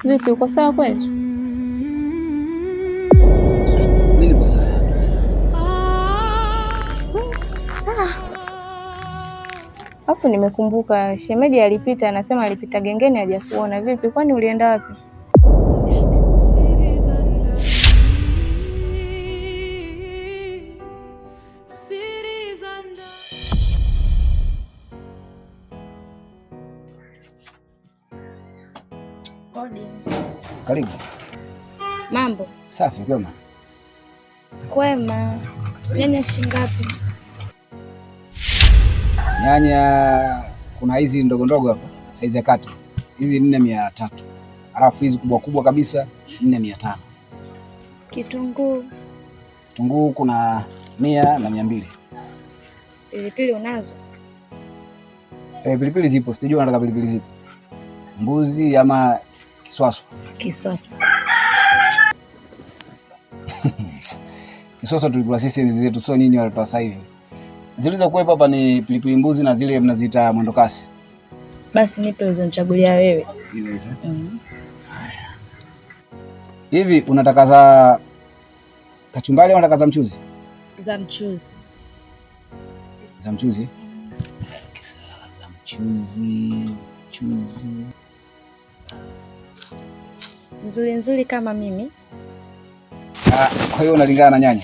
Vipi, uko sawa kweli? Mimi nipo sawa. Sawa. Hapo nimekumbuka shemeji alipita, anasema alipita gengeni hajakuona. Vipi, kwani ulienda wapi? Karibu. Mambo Safi, kwema? kwema. Nyanya shingapi? Nyanya kuna hizi ndogo ndogo hapa, saizi ya kati. Hizi 400. Alafu hizi kubwa kubwa kabisa 400. Kitunguu? Kitunguu kuna 100 na 200. Pilipili unazo? Pilipili zipo, sijui unataka pilipili zipo. Mbuzi ama kiswaso? Kiswaso. Kiswaso tulikula sisi enzi zetu, sio nyinyi wale sasa hivi. Zilizokuwepo hapa ni pilipili mbuzi na zile mnaziita mwendokasi. Basi nipe hizo, nichagulia wewe. Hizo. Haya. Hivi unataka za kachumbari au unataka za mchuzi? Za mchuzi. Za mchuzi? Za mchuzi. Nzuri nzuri kama mimi. Kwa hiyo unalingana na nyanya?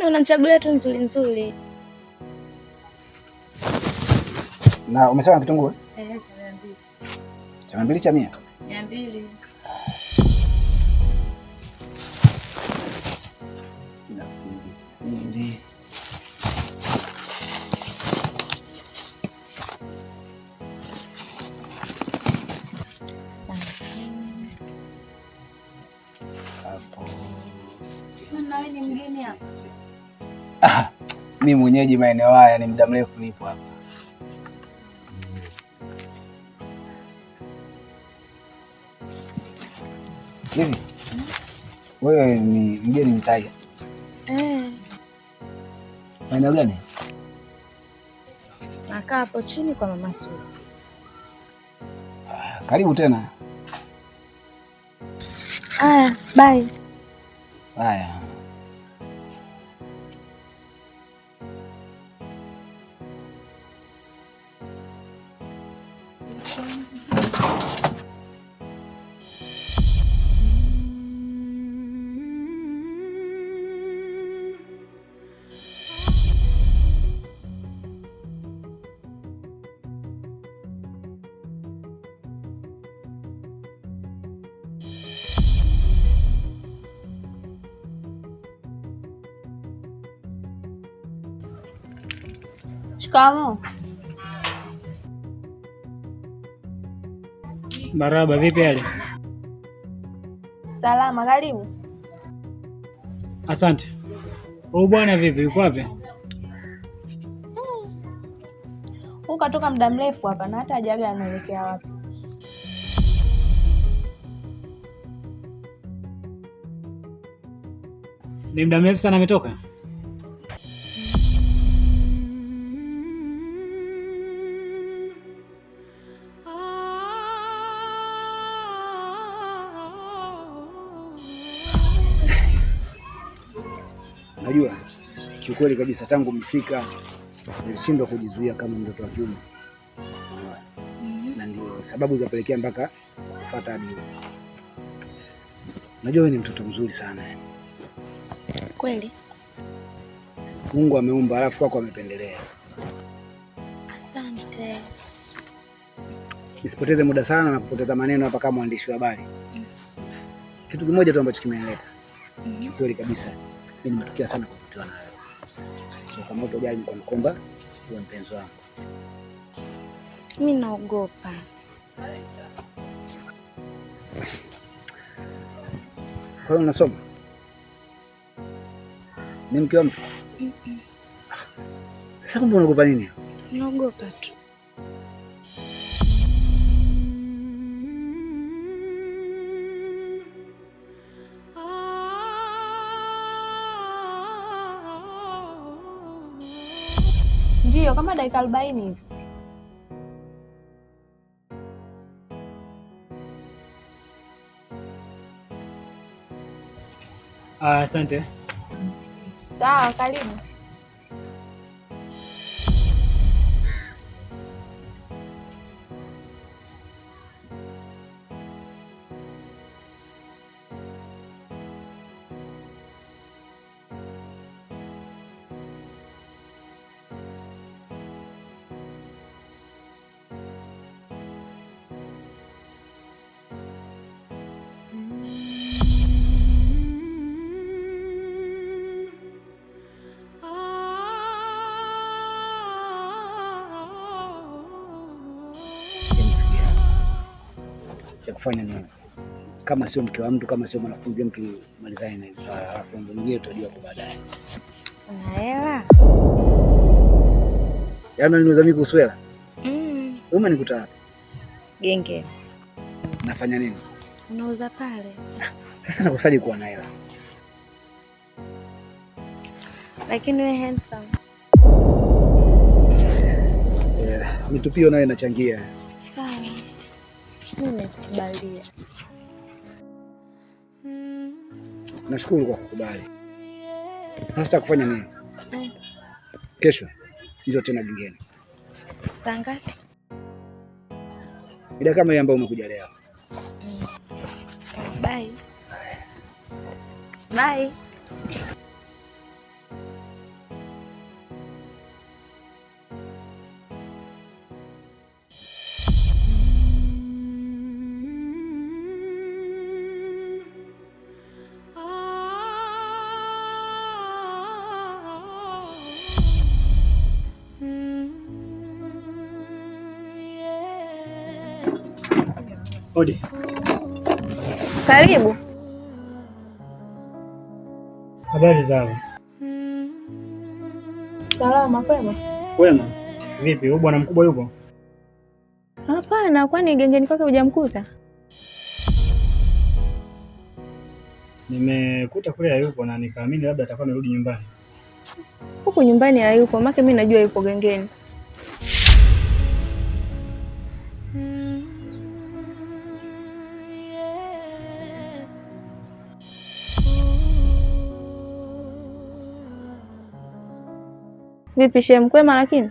Unanichagulia tu nzuri nzuri. Na umesema kitunguu? Cha 200. Cha 100? 200. Mimi mwenyeji maeneo haya, ni muda mrefu nipo hapa. Hivi wewe ni mgeni mtai? Maeneo gani? Nakaa hapo chini kwa Mama Suzi. Karibu tena. Haya, bye. Haya. Shikamoo. Baraba, vipi hali? Salama, karibu. Asante. Huyu bwana vipi, yuko wapi? Ukatoka muda mrefu hapa na hata hajaga anaelekea wapi. Ni muda mrefu sana ametoka? Najua kiukweli kabisa tangu mfika nilishindwa kujizuia kama mtoto wa kiume. Na ndio sababu ikapelekea mpaka kufuata hadi huko. Najua wewe ni mtoto mzuri sana yani. Kweli? Mungu ameumba alafu kwako amependelea. Asante. Nisipoteze muda sana na kupoteza maneno hapa kama mwandishi wa habari. Kitu kimoja tu ambacho kimenileta. Kweli kabisa. Mimi nimetokea sana kuvutiwa na wewe. So kama utojali nikuomba uwe mpenzi wangu. Mimi naogopa. Kwa hiyo unasoma? Ni mke wa mtu? Sasa kumbe unaogopa nini? Naogopa tu. Ndio, kama dakika 40 hivi. Asante. Sawa, karibu. Cha kufanya nini? Kama sio mke wa mtu, kama sio mwanafunzi mtu, malizane na hili swala, alafu ndio mwingine tutajua kwa baadaye. Una hela? Yaani unaniuliza mimi kuhusu hela? Wewe nikuta wapi? Genge. Nafanya nini? Unauza pale. Sasa nakusaje kuwa na hela? Lakini wewe handsome. Mitupio nayo inachangia. Sawa. Nimekubalia. Nashukuru kwa kukubali. Sasa kufanya nini? Kesho ndio tena gengeni. Saa ngapi? Ila kama hiyo ambayo umekuja leo. Bye. Bye. Odi. Karibu. Habari zao? Salama, kwema? Kwema. Vipi, huyu bwana mkubwa yupo? Hapana, kwani gengeni kwake hujamkuta? Nimekuta kule hayupo na nikaamini labda atakuwa amerudi nyumbani. Huku nyumbani hayupo, maana mimi najua yupo gengeni. Vipi shem, kwema lakini?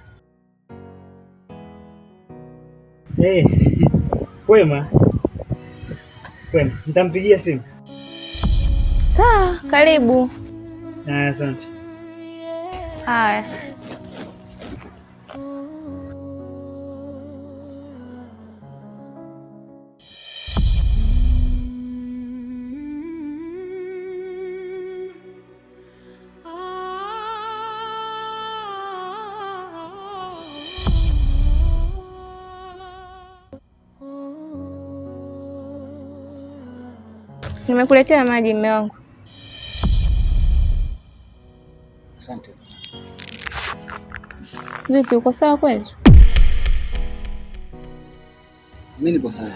Kwema. Kwema, nitampigia simu. Sawa, karibu. Asante. Haya. Nimekuletea maji mume wangu. Asante. Vipi, uko sawa kweli? Mimi nipo sawa.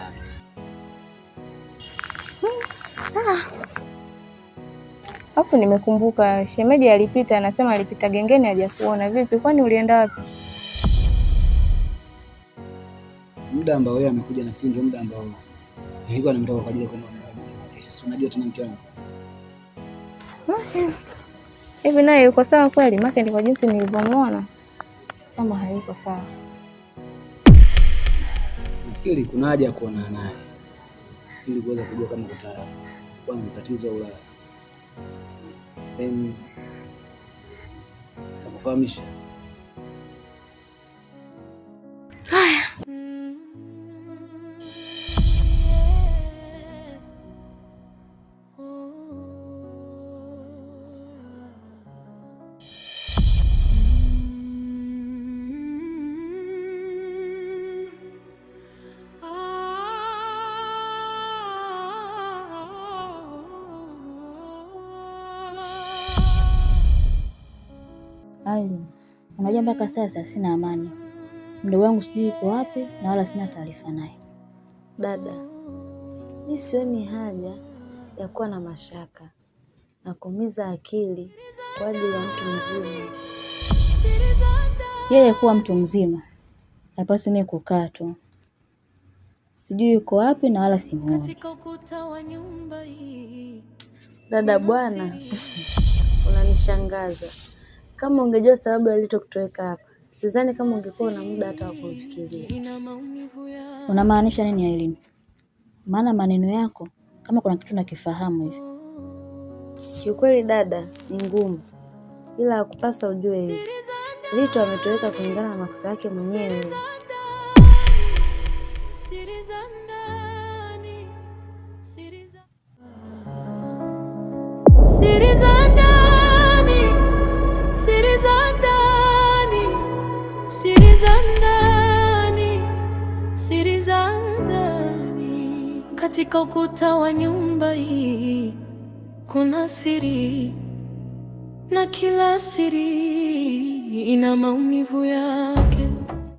Sawa. Hapo nimekumbuka shemeji alipita, anasema alipita gengeni hajakuona. Vipi, kwani ulienda wapi? Muda ambao yeye amekuja na ndio muda ambao nilikuwa nimetoka kwa ajili ya kwenda kesho. Si unajua tena mke wangu. Okay. Hivi naye yuko sawa kweli? Maana ni kwa jinsi nilivyomuona kama hayuko sawa. Nafikiri kuna haja ya kuonana naye ili kuweza kujua kama kutakuwa na tatizo au la. Takufahamisha. Haya. Aileen, unajua mpaka sasa sina amani. Mdogo wangu sijui yuko wapi na wala sina taarifa naye. Dada, mimi sioni haja ya kuwa na mashaka na kuumiza akili kwa ajili ya mtu mzima. Yeye kuwa mtu mzima hapaswi mimi kukaa tu. Sijui yuko wapi na wala simuoni. Dada bwana, unanishangaza. Kama ungejua sababu yalitokutoeka hapa, sidhani kama ungekuwa na muda hata wa kumfikiria. Unamaanisha nini Aileen? Maana maneno yako kama kuna kitu nakifahamu hivi. Kiukweli dada, ni ngumu, ila hakupasa ujue hivi. Rito ametoweka kulingana na makosa yake mwenyewe. Siri za ndani, siri za ndani, siri za ndani, siri za ndani. Katika ukuta wa nyumba hii kuna siri, na kila siri ina maumivu yake.